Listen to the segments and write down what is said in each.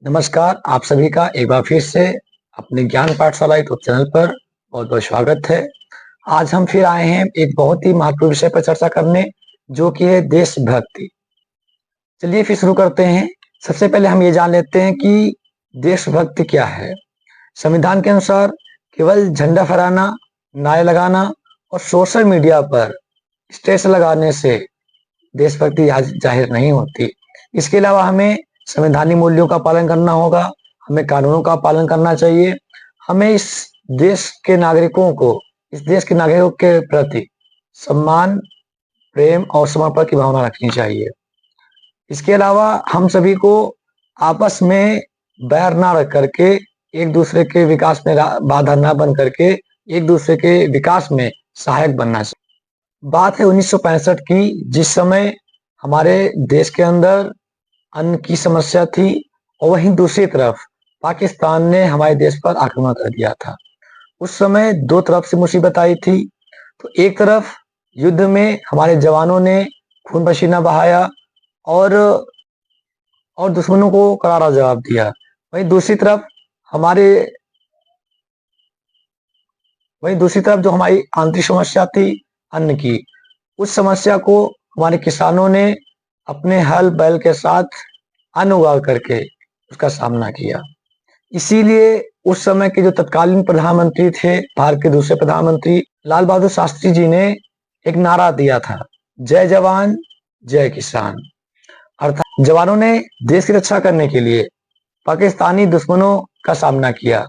नमस्कार, आप सभी का एक बार फिर से अपने ज्ञान पाठशाला यूट्यूब चैनल पर बहुत-बहुत स्वागत है। आज हम फिर आए हैं एक बहुत ही महत्वपूर्ण विषय पर चर्चा करने, जो कि है देशभक्ति। चलिए फिर शुरू करते हैं। सबसे पहले हम ये जान लेते हैं कि देशभक्ति क्या है? संविधान के अनुसार केवल झंडा फहराना, नारे लगाना और सोशल मीडिया पर स्टेटस लगाने से देशभक्ति जाहिर नहीं होती। इसके अलावा हमें संवैधानिक मूल्यों का पालन करना होगा, हमें कानूनों का पालन करना चाहिए, हमें देश के नागरिकों को इस देश के नागरिकों के प्रति सम्मान, प्रेम और समर्पण की भावना रखनी चाहिए। इसके अलावा हम सभी को आपस में बैर ना रख करके एक दूसरे के विकास में बाधा ना बन करके एक दूसरे के विकास में सहायक बनना चाहिए। बात है 1965 की, जिस समय हमारे देश के अंदर अन्न की समस्या थी और वहीं दूसरी तरफ पाकिस्तान ने हमारे देश पर आक्रमण कर दिया था। उस समय दो तरफ से मुसीबत आई थी। तो एक तरफ युद्ध में हमारे जवानों ने खून पसीना बहाया और दुश्मनों को करारा जवाब दिया। वहीं दूसरी तरफ हमारे जो हमारी आंतरिक समस्या थी अन्न की, उस समस्या को हमारे किसानों ने अपने हल बैल के साथ अन्न उगा करके उसका सामना किया। इसीलिए उस समय के जो तत्कालीन प्रधानमंत्री थे, भारत के दूसरे प्रधानमंत्री लाल बहादुर शास्त्री जी ने एक नारा दिया था, जय जवान जय किसान। अर्थात जवानों ने देश की रक्षा करने के लिए पाकिस्तानी दुश्मनों का सामना किया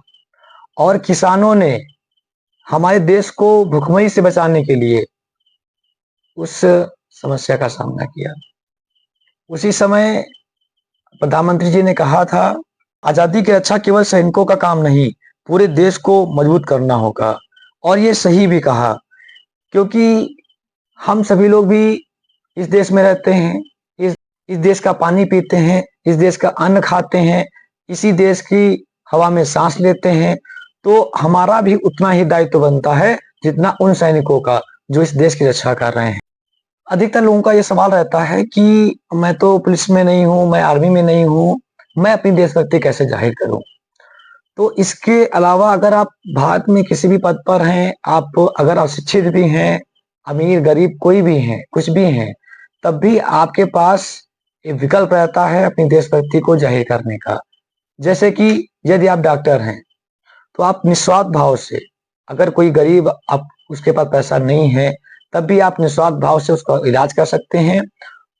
और किसानों ने हमारे देश को भुखमरी से बचाने के लिए उस समस्या का सामना किया। उसी समय प्रधानमंत्री जी ने कहा था, आजादी की रक्षा केवल सैनिकों का काम नहीं, पूरे देश को मजबूत करना होगा। और ये सही भी कहा, क्योंकि हम सभी लोग भी इस देश में रहते हैं, इस देश का पानी पीते हैं, इस देश का अन्न खाते हैं, इसी देश की हवा में सांस लेते हैं। तो हमारा भी उतना ही दायित्व बनता है जितना उन सैनिकों का जो इस देश की रक्षा कर रहे हैं। अधिकतर लोगों का ये सवाल रहता है कि मैं तो पुलिस में नहीं हूँ, मैं आर्मी में नहीं हूँ, मैं अपनी देशभक्ति कैसे जाहिर करूँ? तो इसके अलावा अगर आप भारत में किसी भी पद पर हैं, आप अगर अशिक्षित भी हैं, अमीर गरीब कोई भी हैं, कुछ भी हैं, तब भी आपके पास एक विकल्प रहता है अपनी देशभक्ति को जाहिर करने का। जैसे कि यदि आप डॉक्टर हैं, तो आप निस्वार्थ भाव से, अगर कोई गरीब आप उसके पास पैसा नहीं है, तब भी आप निस्वार्थ भाव से उसका इलाज कर सकते हैं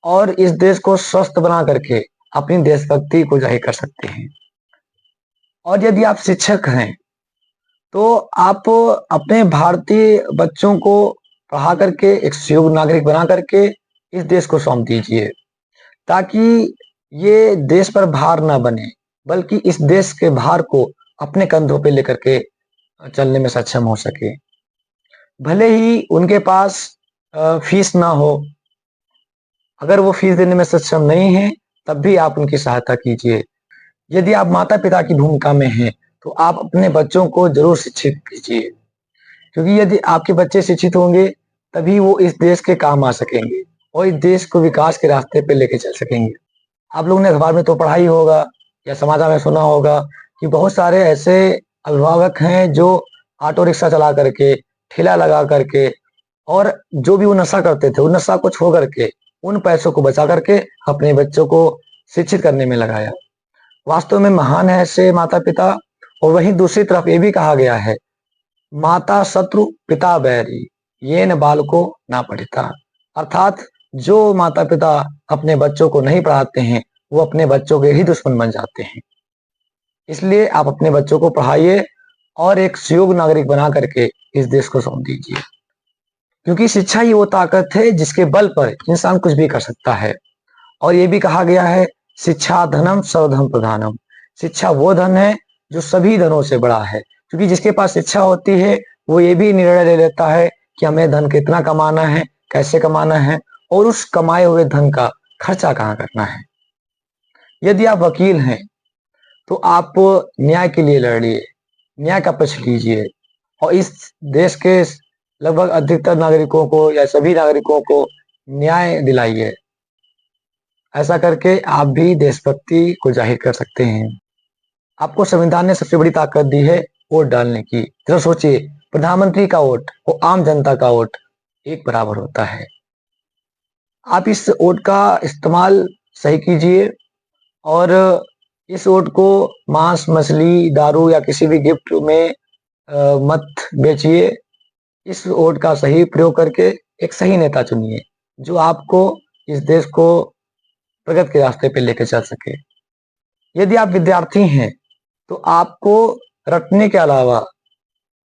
और इस देश को स्वस्थ बना करके अपनी देशभक्ति को जाहिर कर सकते हैं। और यदि आप शिक्षक हैं, तो आप अपने भारतीय बच्चों को पढ़ा करके एक सुयोग्य नागरिक बना करके इस देश को सौंप दीजिए, ताकि ये देश पर भार ना बने, बल्कि इस देश के भार को अपने कंधों पे लेकर के चलने में सक्षम हो सके। भले ही उनके पास फीस ना हो, अगर वो फीस देने में सक्षम नहीं है, तब भी आप उनकी सहायता कीजिए। यदि आप माता-पिता की भूमिका में हैं, तो आप अपने बच्चों को ज़रूर शिक्षित कीजिए, क्योंकि यदि आपके बच्चे शिक्षित होंगे, तभी वो इस देश के काम आ सकेंगे और इस देश को विकास के रास्ते पे लेके चल सकेंगे। आप लोगों ने अखबार में तो पढ़ा ही होगा या समाचार में सुना होगा कि बहुत सारे ऐसे अभिभावक हैं जो ऑटो रिक्शा चला करके, ठेला लगा करके और जो भी वो नशा करते थे, वो नशा को छोड़ करके उन पैसों को बचा करके अपने बच्चों को शिक्षित करने में लगाया। वास्तव में महान है ऐसे माता-पिता। और वहीं दूसरी तरफ ये भी कहा गया है, माता शत्रु पिता बैरी, येन बालको ना पढ़िता। अर्थात जो माता-पिता अपने बच्चों को नहीं पढ़ाते हैं, वो अपने बच्चों के ही दुश्मन बन जाते हैं। इसलिए आप अपने बच्चों को पढ़ाइए और एक सुयोग्य नागरिक बना करके इस देश को सौंप दीजिए, क्योंकि शिक्षा ही वो ताकत है जिसके बल पर इंसान कुछ भी कर सकता है। और ये भी कहा गया है, शिक्षा धनम सर्वधन प्रधानम। शिक्षा वो धन है जो सभी धनों से बड़ा है, क्योंकि जिसके पास शिक्षा होती है वो ये भी निर्णय ले लेता है कि हमें धन कितना कमाना है, कैसे कमाना है और उस कमाए हुए धन का खर्चा कहाँ करना है। यदि आप वकील हैं, तो आप न्याय के लिए लड़िए, न्याय का पक्ष लीजिए और इस देश के लगभग अधिकतर नागरिकों को या सभी नागरिकों को न्याय दिलाइए। ऐसा करके आप भी देशभक्ति को जाहिर कर सकते हैं। आपको संविधान ने सबसे बड़ी ताकत दी है वोट डालने की। जरा सोचिए, प्रधानमंत्री का वोट और आम जनता का वोट एक बराबर होता है। आप इस वोट का इस्तेमाल सही कीजिए और इस वोट को मांस, मछली, दारू या किसी भी गिफ्ट में मत बेचिए। इस वोट का सही प्रयोग करके एक सही नेता चुनिए जो आपको इस देश को प्रगति के रास्ते पे लेकर चल सके। यदि आप विद्यार्थी हैं तो आपको रटने के अलावा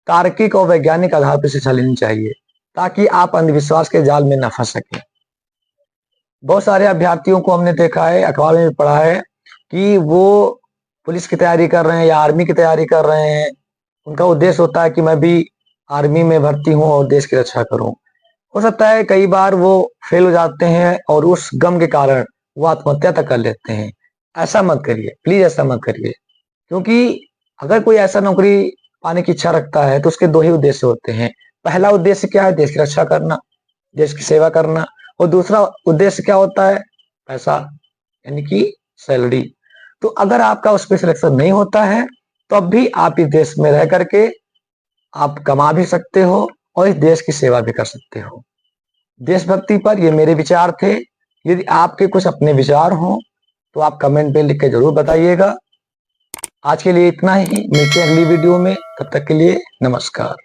तार्किक और वैज्ञानिक आधार पर शिक्षा लेनी चाहिए ताकि आप अंधविश्वास के जाल में न फंस सके। बहुत सारे अभ्यर्थियों को हमने देखा है, अखबार में भी पढ़ा है कि वो पुलिस की तैयारी कर रहे हैं या आर्मी की तैयारी कर रहे हैं। उनका उद्देश्य होता है कि मैं भी आर्मी में भर्ती हूं और देश की रक्षा करूं। हो सकता है कई बार वो फेल हो जाते हैं और उस गम के कारण वो आत्महत्या तक कर लेते हैं। ऐसा मत करिए, प्लीज ऐसा मत करिए, क्योंकि अगर कोई ऐसा नौकरी पाने की इच्छा रखता है तो उसके दो ही उद्देश्य होते हैं। पहला उद्देश्य क्या है? देश की रक्षा करना, देश की सेवा करना। और दूसरा उद्देश्य क्या होता है? पैसा, यानी कि सैलरी। तो अगर आपका उस पर सिलेक्शन नहीं होता है तो अब भी आप इस देश में रह करके आप कमा भी सकते हो और इस देश की सेवा भी कर सकते हो। देशभक्ति पर ये मेरे विचार थे। यदि आपके कुछ अपने विचार हों तो आप कमेंट पे लिख के जरूर बताइएगा। आज के लिए इतना ही, मिलते हैं अगली वीडियो में। तब तक के लिए नमस्कार।